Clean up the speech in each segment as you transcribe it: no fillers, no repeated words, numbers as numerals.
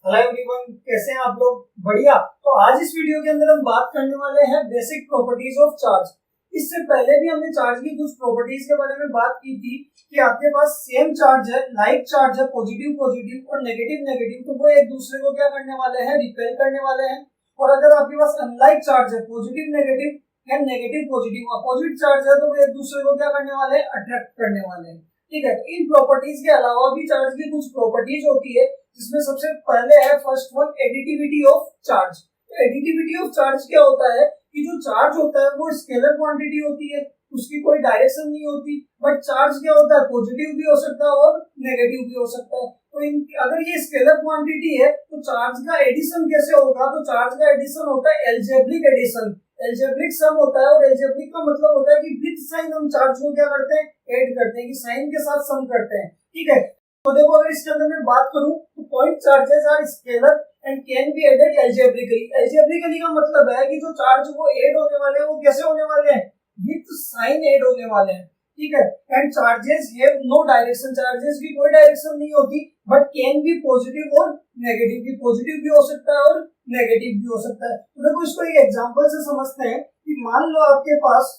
Hello everyone, कैसे हैं आप लोग? बढ़िया। तो आज इस वीडियो के अंदर हम बात करने वाले हैं बेसिक प्रॉपर्टीज ऑफ चार्ज। इससे पहले भी हमने चार्ज की कुछ प्रॉपर्टीज के बारे में बात की थी कि आपके पास सेम चार्ज है, लाइक चार्ज है, पॉजिटिव पॉजिटिव और नेगेटिव नेगेटिव, तो वो एक दूसरे को क्या करने वाले हैं, रिपेल करने वाले हैं। और अगर आपके पास अनलाइक चार्ज है, पॉजिटिव नेगेटिव या नेगेटिव पॉजिटिव, अपोजिट चार्ज है, तो वो एक दूसरे को क्या करने वाले हैं, अट्रैक्ट करने वाले हैं। ठीक है, तो इन प्रॉपर्टीज के अलावा भी चार्ज की कुछ प्रॉपर्टीज होती है, जिसमें सबसे पहले है first one, additivity of charge. तो एडिटिविटी ऑफ चार्ज क्या होता है कि जो चार्ज होता है वो स्केलर क्वांटिटी होती है, उसकी कोई डायरेक्शन नहीं होती, बट चार्ज क्या होता है, पॉजिटिव भी हो सकता है और नेगेटिव भी हो सकता है। तो अगर ये स्केलर क्वांटिटी है तो चार्ज का एडिशन कैसे होगा? तो चार्ज का एडिशन होता है एल्जेब्रिक एडिशन, एल्जेब्रिक सम होता है। और एल्जेब्रिक का मतलब होता है कि विद साइन हम चार्ज को क्या करते हैं, ऐड करते हैं, कि साइन के साथ सम करते हैं। ठीक है, तो देखो अगर इसके अंदर मैं बात करूं तो point charges are scalar and can be added algebraically. Algebraically का मतलब है कि जो चार्ज वो ऐड होने वाले हैं वो कैसे होने वाले हैं, विद साइन ऐड होने वाले हैं। ठीक है, and charges have no direction, charges की कोई डायरेक्शन नहीं होती, बट कैन बी पॉजिटिव और नेगेटिव, भी पॉजिटिव भी हो सकता है और नेगेटिव भी हो सकता है। तो देखो इसको एक एग्जांपल से समझते हैं कि मान लो आपके पास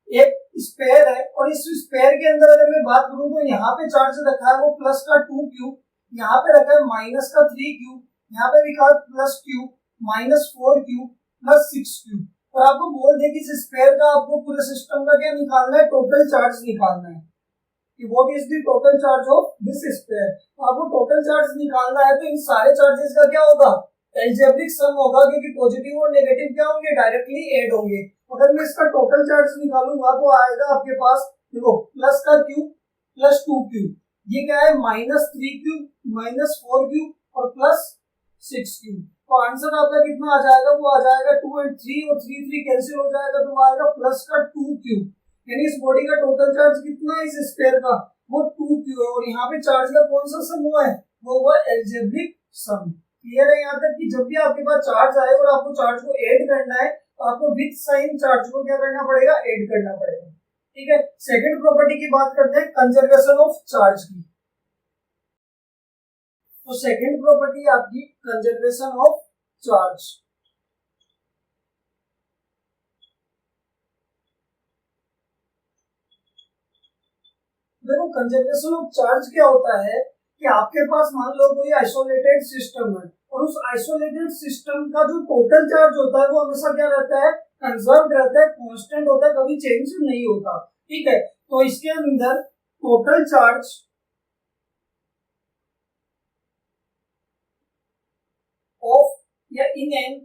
एक स्पेयर है और इस स्पेयर के अंदर अगर मैं बात करूं तो यहाँ पे चार्ज रखा है वो प्लस का 2q, यहाँ पे रखा है माइनस का 3q, यहाँ पे लिखा है plus q, minus 4q, plus 6q। और आपको बोल दे कि इस स्पेयर का आपको पूरे सिस्टम का क्या निकालना है, टोटल चार्ज निकालना है कि what is the total charge of this sphere. तो आपको टोटल चार्ज निकालना है तो इन सारे चार्जेस का क्या होगा, एल्जेब्रिक सम होगा, क्योंकि पॉजिटिव और नेगेटिव क्या होंगे, डायरेक्टली ऐड होंगे। अगर मैं इसका टोटल चार्ज निकालूंगा तो आएगा आपके पास, देखो प्लस का q प्लस 2q, ये क्या है माइनस 3q, माइनस 4q और प्लस 6q। तो आंसर आपका कितना आ जाएगा, वो आ जाएगा 2 और 3 और 3 3 कैंसिल हो जाएगा तो आएगा प्लस का 2q। यानी इस बॉडी का टोटल चार्ज कितना है इस स्फीयर का, वो 2q है। और यहाँ पे चार्ज का कौन सा सम हुआ है, वो हुआ एल्जेब्रिक सम। क्लियर है यहाँ तक कि जब भी आपके पास चार्ज आए और आपको चार्ज को ऐड करना है तो आपको विद साइन चार्ज को क्या करना पड़ेगा, ऐड करना पड़ेगा। ठीक है, सेकंड प्रॉपर्टी की बात करते हैं, कंजर्वेशन ऑफ चार्ज की। तो सेकंड प्रॉपर्टी आपकी कंजर्वेशन ऑफ चार्ज। देखो कंजर्वेशन ऑफ चार्ज क्या होता है कि आपके पास मान लो कोई आइसोलेटेड सिस्टम है और उस आइसोलेटेड सिस्टम का जो टोटल चार्ज होता है वो हमेशा क्या रहता है, कंजर्व रहता है, कांस्टेंट होता है, कभी चेंज नहीं होता। ठीक है, तो इसके अंदर टोटल चार्ज ऑफ या इन an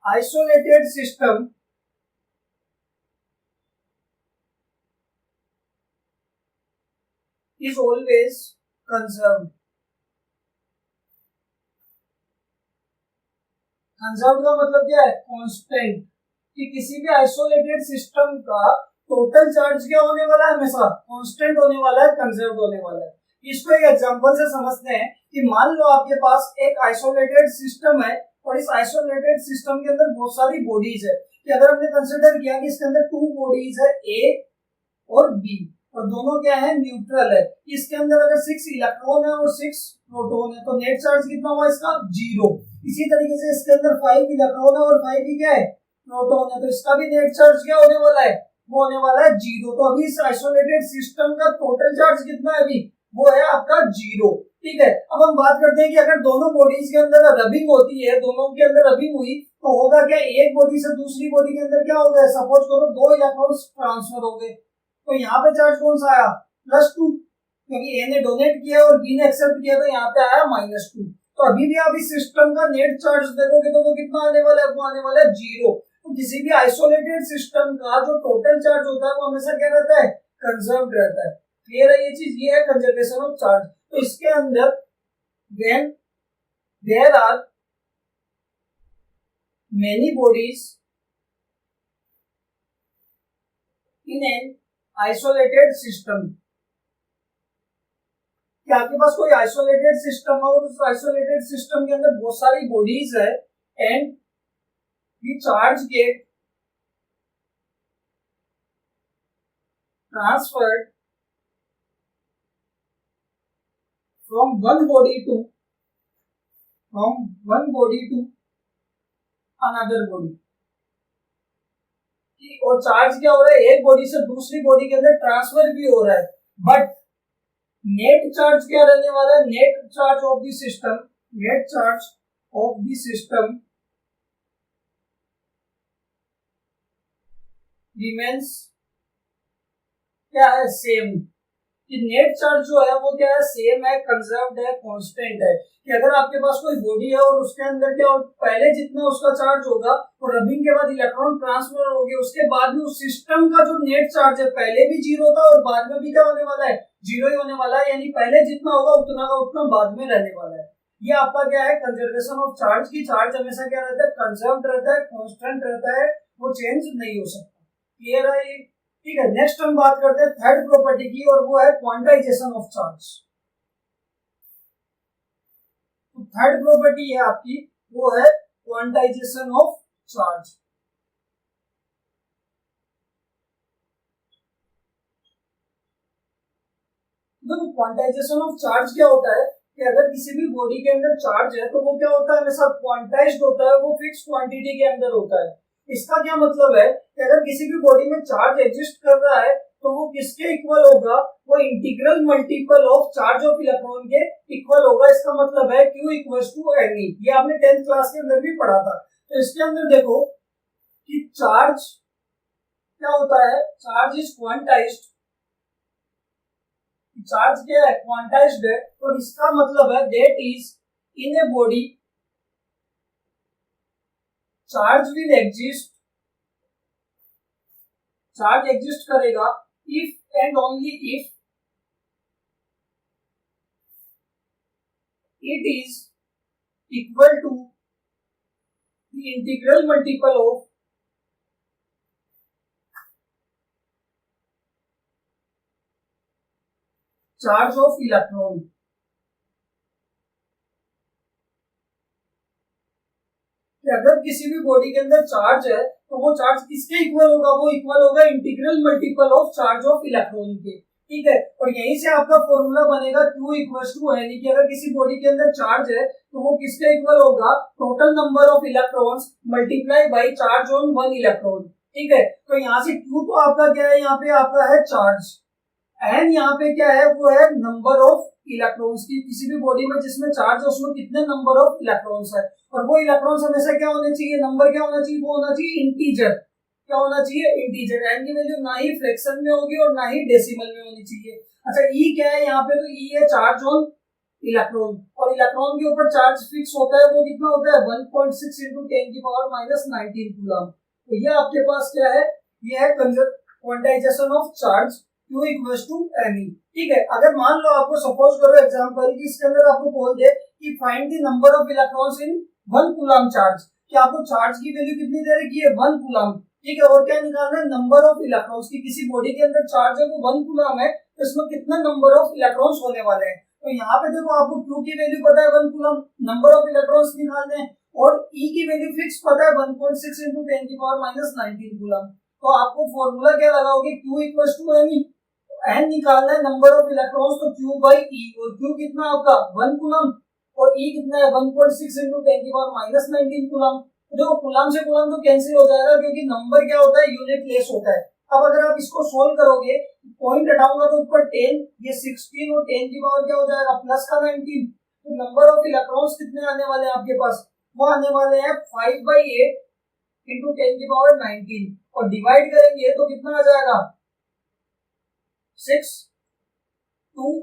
isolated system is always conserved। Conserve का मतलब क्या है, कांस्टेंट, कि किसी भी आइसोलेटेड सिस्टम का टोटल चार्ज क्या होने वाला है, हमेशा कांस्टेंट होने वाला है, कंजर्व होने वाला है। इसको एक एग्जांपल से समझते हैं कि मान लो आपके पास एक आइसोलेटेड सिस्टम है और इस आइसोलेटेड सिस्टम के अंदर बहुत सारी बॉडीज है, कि अगर हमने कंसीडर किया कि इसके अंदर 2 बॉडीज है, ए और बी, और दोनों क्या है, न्यूट्रल है। इसके अंदर अगर 6 इलेक्ट्रॉन है और 6 प्रोटॉन है तो नेट चार्ज कितना हुआ इसका, 0। इसी तरीके से इसके अंदर 5 इलेक्ट्रॉन है और 5 ही क्या है, प्रोटॉन है, तो इसका भी नेट चार्ज क्या होने वाला है, वो होने वाला है 0। तो अभी इस आइसोलेटेड सिस्टम का टोटल चार्ज कितना है, अभी वो है आपका 0। ठीक है, अब हम बात करते हैं कि अगर दोनों बॉडीज के अंदर रबिंग होती है, दोनों के अंदर रबिंग हुई तो होगा क्या, एक बॉडी से दूसरी बॉडी के अंदर क्या हो गया, सपोज करो 2 इलेक्ट्रॉन्स ट्रांसफर हो गए, तो यहाँ पे चार्ज कौन सा आया, +2, क्योंकि ए ने डोनेट किया और बी ने एक्सेप्ट किया, तो यहाँ पे आया -2। तो अभी भी आप इस सिस्टम का नेट चार्ज देखोगे तो वो कितना आने वाला है, वो आने वाला है 0। तो किसी भी आइसोलेटेड सिस्टम का जो टोटल चार्ज होता है वो हमेशा क्या रहता है, कंजर्व रहता है। क्लियर है ये चीज, ये है कंजर्वेशन ऑफ चार्ज। तो इसके अंदर when there are many bodies in an isolated system, कि आपके पास कोई आइसोलेटेड सिस्टम है और उस आइसोलेटेड सिस्टम के अंदर बहुत सारी बॉडीज है and the charge get transferred from one body to another body, और चार्ज क्या हो रहा है, एक बॉडी से दूसरी बॉडी के अंदर ट्रांसफर भी हो रहा है, बट नेट चार्ज क्या रहने वाला है, net charge of the system remains क्या है, सेम। कि नेट चार्ज जो है वो क्या है, सेम है, कंजर्व्ड है, कांस्टेंट है। कि अगर आपके पास कोई बॉडी है और उसके अंदर क्या पहले जितना उसका चार्ज होगा और रबिंग के बाद इलेक्ट्रॉन ट्रांसफर हो गया, उसके बाद में उस सिस्टम का जो नेट चार्ज है पहले भी जीरो था और बाद में भी क्या होने वाला है, जीरो ही होने वाला है। यानी पहले जितना होगा उतना का उतना बाद में रहने वाला है। ये आपका क्या है, कंजर्वेशन ऑफ चार्ज। की चार्ज हमेशा क्या रहता है, कंजर्व्ड रहता है, कांस्टेंट रहता है, वो चेंज नहीं हो सकता। क्लियर है ये? ठीक है, नेक्स्ट हम बात करते हैं थर्ड प्रॉपर्टी की, और वो है क्वांटाइजेशन ऑफ चार्ज। तो थर्ड प्रॉपर्टी है आपकी, वो है क्वांटाइजेशन ऑफ चार्ज। देखो क्वांटाइजेशन ऑफ चार्ज क्या होता है कि अगर किसी भी बॉडी के अंदर चार्ज है तो वो क्या होता है, हमेशा क्वांटाइज्ड होता है, वो फिक्स क्वांटिटी के अंदर होता है। इसका क्या मतलब है कि अगर किसी भी बॉडी में चार्ज एग्जिस्ट कर रहा है तो वो किसके इक्वल होगा, वो integral multiple of charge of electron के इक्वल होगा। इसका मतलब है Q इक्वल्स टू Ne। ये आपने 10th क्लास के अंदर भी पढ़ा था। तो इसके अंदर देखो कि चार्ज क्या होता है, चार्ज इज क्वांटाइज्ड, चार्ज क्या है, क्वांटाइज्ड है। और इसका मतलब है that is in a body charge will exist, charge exist करेगा if and only if it is equal to the integral multiple of charge of electron. अगर किसी भी बॉडी के अंदर चार्ज है तो वो चार्ज किसके इक्वल होगा, वो इक्वल होगा integral multiple of charge of electron के। ठीक है, और यहीं से आपका फॉर्मूला बनेगा Q इक्वल्स टू यानी कि अगर किसी बॉडी के अंदर चार्ज है तो वो किसके इक्वल होगा, total number of electrons multiply by charge on one electron. ठीक है, तो यहाँ से Q तो आपका क्या है, यहाँ पे आपका है चार्ज, एन यहाँ पे क्या है, वो है नंबर ऑफ इलेक्ट्रॉन्स की। किसी भी बॉडी में जिसमें चार्ज है उसमें कितने नंबर ऑफ इलेक्ट्रॉन्स है, और वो इलेक्ट्रॉन्स हमेशा क्या होने चाहिए, नंबर क्या होना चाहिए, वो होना चाहिए इंटीजर। क्या होना चाहिए, इंटीजर। एन की वैल्यू ना ही फ्रैक्शन में होगी और ना ही डेसिमल में होनी चाहिए। अच्छा ई क्या है यहाँ पे, तो ई है चार्ज ऑन इलेक्ट्रॉन, और इलेक्ट्रॉन के ऊपर चार्ज फिक्स होता है, वो कितना होता है 1.6 इंटू 10 की पावर -19 कूलम। तो ये आपके पास क्या है, ये है quantization of charge Q equals to Ne। ठीक है, अगर मान लो आपको सपोज करो एग्जांपल कि इसके अंदर आपको बोल दे कि find the number of electrons in 1 coulomb charge, कि आपको चार्ज की वैल्यू कितनी दे रखी है, 1 कूलम। ठीक है, और क्या निकालना है, नंबर ऑफ इलेक्ट्रॉन्स की। किसी बॉडी के अंदर चार्ज है वो 1 कूलम है, तो इसमें कितना नंबर ऑफ इलेक्ट्रॉन्स होने वाले हैं। तो यहाँ पे देखो आपको Q की वैल्यू पता है 1 कूलम, नंबर ऑफ इलेक्ट्रॉन्स निकालने हैं, और E की वैल्यू फिक्स पता है 1.6 इंटू 10 की पावर -19 कूलम। तो आपको फॉर्मूला क्या लगाओगे, Q equals to Ne। N निकालना है नंबर ऑफ इलेक्ट्रॉन्स, तो Q बाई E, और Q कितना आपका 1 कूलम, और E कितना है 1.6 इंटू 10 की पावर -19 कूलम। देखो कूलम से कूलम तो कैंसिल हो जाएगा क्योंकि नंबर क्या होता है, यूनिट लेस होता है। अब अगर आप इसको सोल्व करोगे, पॉइंट हटाऊंगा तो ऊपर 10, ये 16 और 10 की पावर क्या हो जाएगा प्लस का 19। तो नंबर ऑफ इलेक्ट्रॉन्स कितने आने वाले हैं आपके पास, वो आने वाले हैं 5/8 इंटू 10 की पावर 19, और डिवाइड करेंगे तो कितना आ जाएगा 6, 2,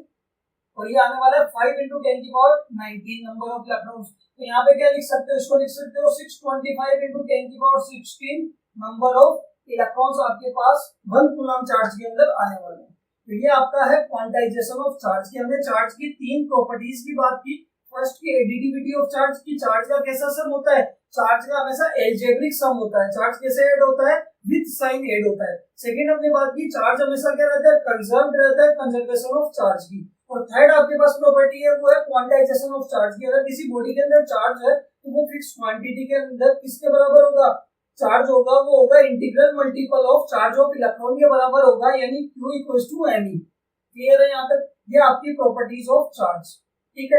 और ये आने वाला है 5 इंटू 10 की पावर 19 नंबर ऑफ इलेक्ट्रॉन्स। तो यहाँ पे क्या लिख सकते हो, इसको लिख सकते हो 625 इंटू 10 की पावर 16 नंबर ऑफ इलेक्ट्रॉन्स आपके पास 1 कूलम चार्ज के अंदर आने वाले हैं। तो ये आपका है क्वांटाइजेशन ऑफ चार्ज की। हमने चार्ज की 3 प्रॉपर्टीज की बात की। फर्स्ट की एडिटिविटी ऑफ चार्ज की, चार्ज का कैसा सम होता है, चार्ज का हमेशा एल्जेब्रिक सम होता है। चार्ज कैसे ऐड होता है, विद साइन ऐड होता है। सेकंड हमने बात की चार्ज हमेशा क्या रहता है, कंजर्व्ड रहता है, कंजर्वेशन ऑफ चार्ज की। और थर्ड आपके पास प्रॉपर्टी है वो है क्वांटाइजेशन ऑफ चार्ज की। अगर किसी बॉडी के अंदर चार्ज है तो वो फिक्स क्वांटिटी के अंदर किसके बराबर होगा, चार्ज होगा, वो होगा integral multiple of charge of electron के बराबर होगा, यानी Q equals to Ne। Clear है यहाँ तक, ये आपकी प्रॉपर्टीज ऑफ चार्ज। ठीक है।